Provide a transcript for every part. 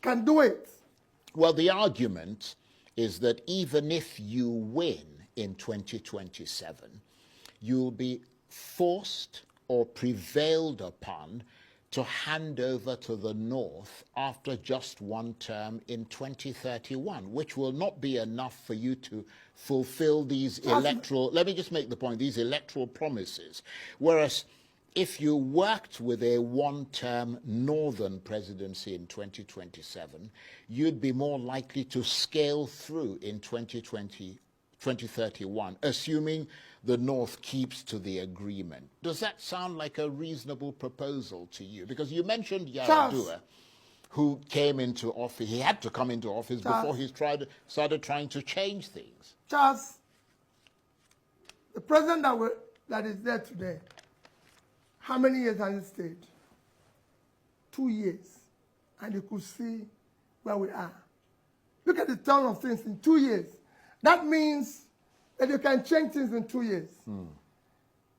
can do it. Well, the argument is that even if you win in 2027, you'll be forced or prevailed upon to hand over to the North after just one term in 2031, which will not be enough for you to fulfill these electoral, let me just make the point, these electoral promises. Whereas if you worked with a one-term Northern presidency in 2027, you'd be more likely to scale through in 2031, assuming the North keeps to the agreement. Does that sound like a reasonable proposal to you? Because you mentioned Yar'Adua, who came into office. He had to come into office before he started trying to change things. Charles, the president that is there today, how many years has he stayed? 2 years. And you could see where we are. Look at the turn of things in 2 years. That means that you can change things in 2 years.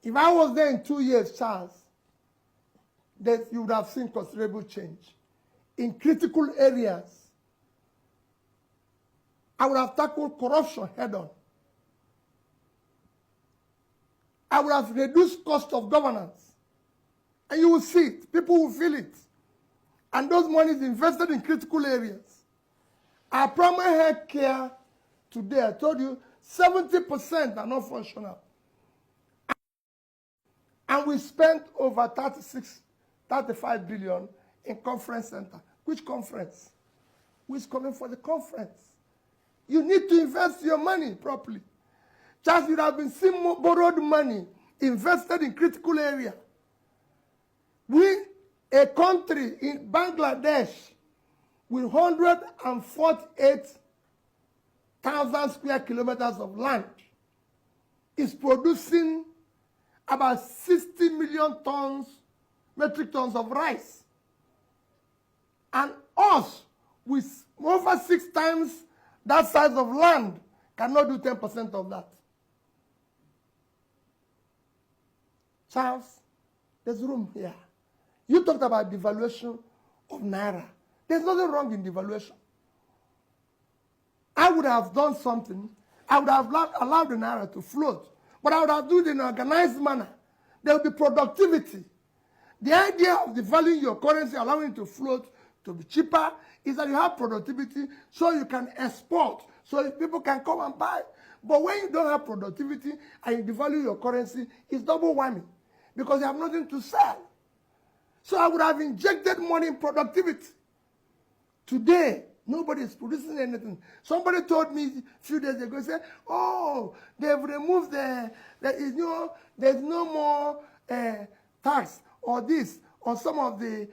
If I was there in 2 years, Charles, that you would have seen considerable change. In critical areas, I would have tackled corruption head-on. I would have reduced cost of governance. And you will see it. People will feel it. And those monies invested in critical areas. Our primary health care today, I told you, 70% are not functional. And we spent over 35 billion in conference center. Which conference? Who is coming for the conference? You need to invest your money properly. Just you have been seeing borrowed money invested in critical area. We, a country in Bangladesh with 148,000 square kilometers of land, is producing about 60 million metric tons of rice. And us, with over 6 times that size of land, cannot do 10% of that. Charles, there's room here. You talked about devaluation of Naira. There's nothing wrong in devaluation. I would have done something. I would have allowed the Naira to float. But I would have done it in an organized manner. There will be productivity. The idea of devaluing your currency, allowing it to float, to be cheaper, is that you have productivity so you can export, so people can come and buy. But when you don't have productivity and you devalue your currency, it's double whammy because you have nothing to sell. So I would have injected money in productivity. Today, nobody is producing anything. Somebody told me a few days ago, said, oh, they've removed there's no more tax or this, or some of the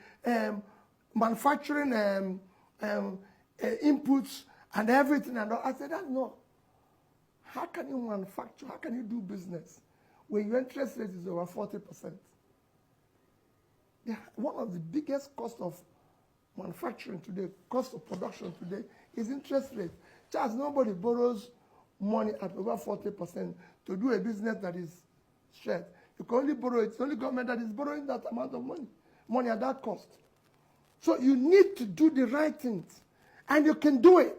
manufacturing inputs and everything. And all. I said, that's no. How can you manufacture? How can you do business when your interest rate is over 40%? Yeah, one of the biggest costs of manufacturing today, cost of production today, is interest rate. Just nobody borrows money at over 40% to do a business that is straight. You can only borrow it. It's only government that is borrowing that amount of money at that cost. So you need to do the right things, and you can do it.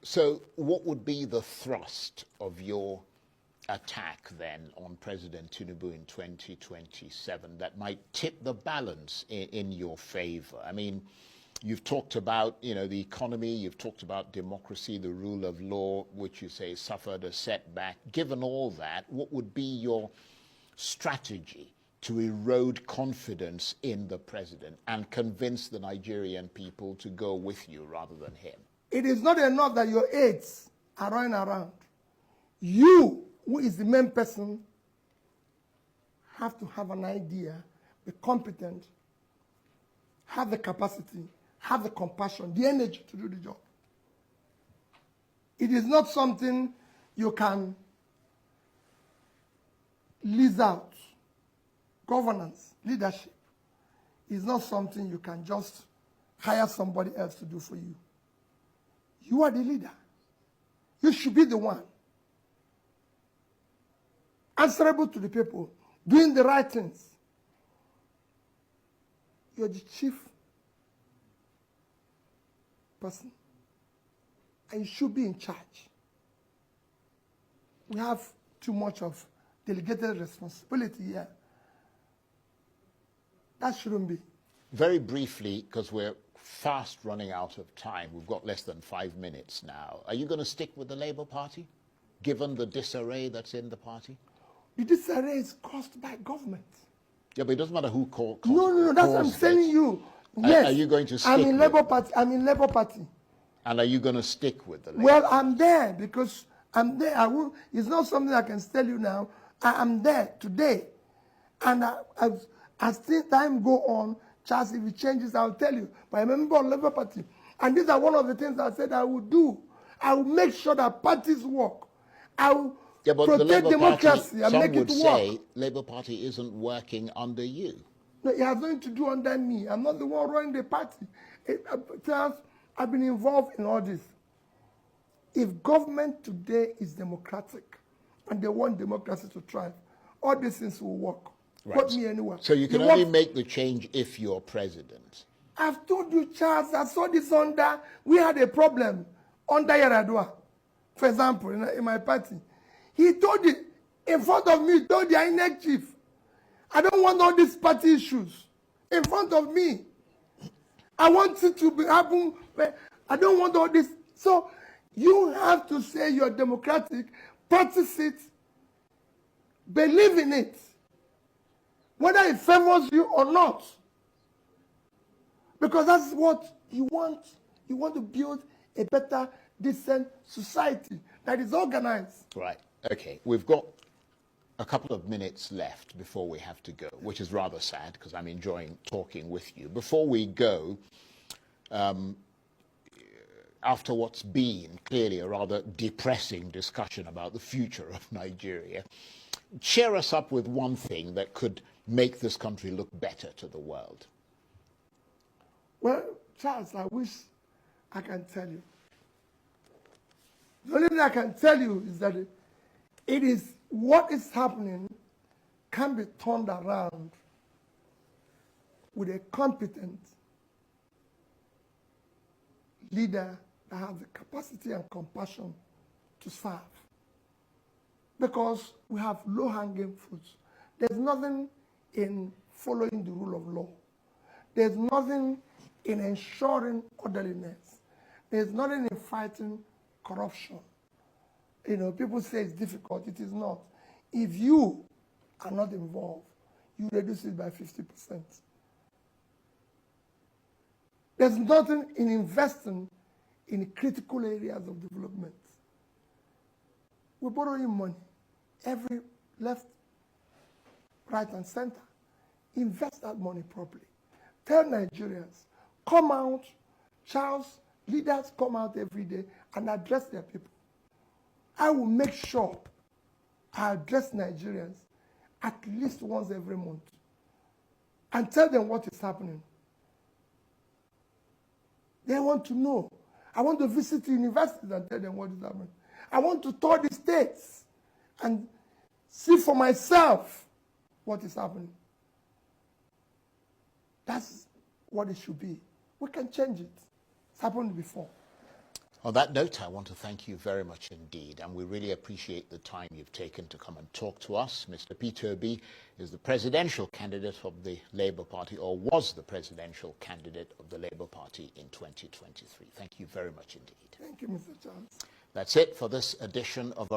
So what would be the thrust of your attack then on President Tinubu in 2027 that might tip the balance in your favor? I mean, you've talked about, the economy, you've talked about democracy, the rule of law, which you say suffered a setback. Given all that, what would be your strategy to erode confidence in the president and convince the Nigerian people to go with you rather than him? It is not enough that your aides are running around. You, who is the main person, have to have an idea, be competent, have the capacity, have the compassion, the energy to do the job. It is not something you can lease out. Governance, leadership, is not something you can just hire somebody else to do for you. You are the leader. You should be the one answerable to the people, doing the right things. You're the chief person, and you should be in charge. We have too much of delegated responsibility here. That shouldn't be. Very briefly, because we're fast running out of time, we've got less than 5 minutes now. Are you going to stick with the Labour Party, given the disarray that's in the party? The disarray is caused by government. Yeah, but it doesn't matter who caused it. No, that's what I'm telling you. Yes. Are you going to stick I'm in with Labour it? Party. I'm in Labour Party. And are you going to stick with the Labour? Well, I'm there because I'm there. I won't, it's not something I can tell you now. I'm there today. And as time go on, Charles, if it changes, I'll tell you. But I'm a member of Labour Party. And these are one of the things I said I will do. I will make sure that parties work. I will protect democracy and make it work. Some would say Labour Party isn't working under you. No, it has nothing to do under me. I'm not the one running the party. Charles, I've been involved in all this. If government today is democratic and they want democracy to thrive, all these things will work. Right. Put me anywhere. So you can only make the change if you're president. I've told you, Charles, I saw this under, we had a problem under Yaradua, for example, in my party. He told it in front of me, told the INEC chief, I don't want all these party issues in front of me. I want it to happen. I don't want all this. So you have to say you're democratic, practice it, believe in it, whether it favors you or not. Because that's what you want. You want to build a better, decent society that is organized. Right. Okay. We've got a couple of minutes left before we have to go, which is rather sad because I'm enjoying talking with you. Before we go, after what's been clearly a rather depressing discussion about the future of Nigeria, cheer us up with one thing that could make this country look better to the world. Well, Charles, I wish I can tell you. The only thing I can tell you is that it is what is happening can be turned around with a competent leader that has the capacity and compassion to serve. Because we have low-hanging fruits. There's nothing in following the rule of law. There's nothing in ensuring orderliness. There's nothing in fighting corruption. You know, people say it's difficult. It is not. If you are not involved, you reduce it by 50%. There's nothing in investing in critical areas of development. We're borrowing money. Every left, right, and center. Invest that money properly. Tell Nigerians, come out, Charles, leaders come out every day and address their people. I will make sure I address Nigerians at least once every month and tell them what is happening. They want to know. I want to visit universities and tell them what is happening. I want to tour the states and see for myself what is happening. That's what it should be. We can change it. It's happened before. On that note, I want to thank you very much indeed, and we really appreciate the time you've taken to come and talk to us. Mr. Peter Obi is the presidential candidate of the Labour Party, or was the presidential candidate of the Labour Party in 2023. Thank you very much indeed. Thank you, Mr. Charles. That's it for this edition of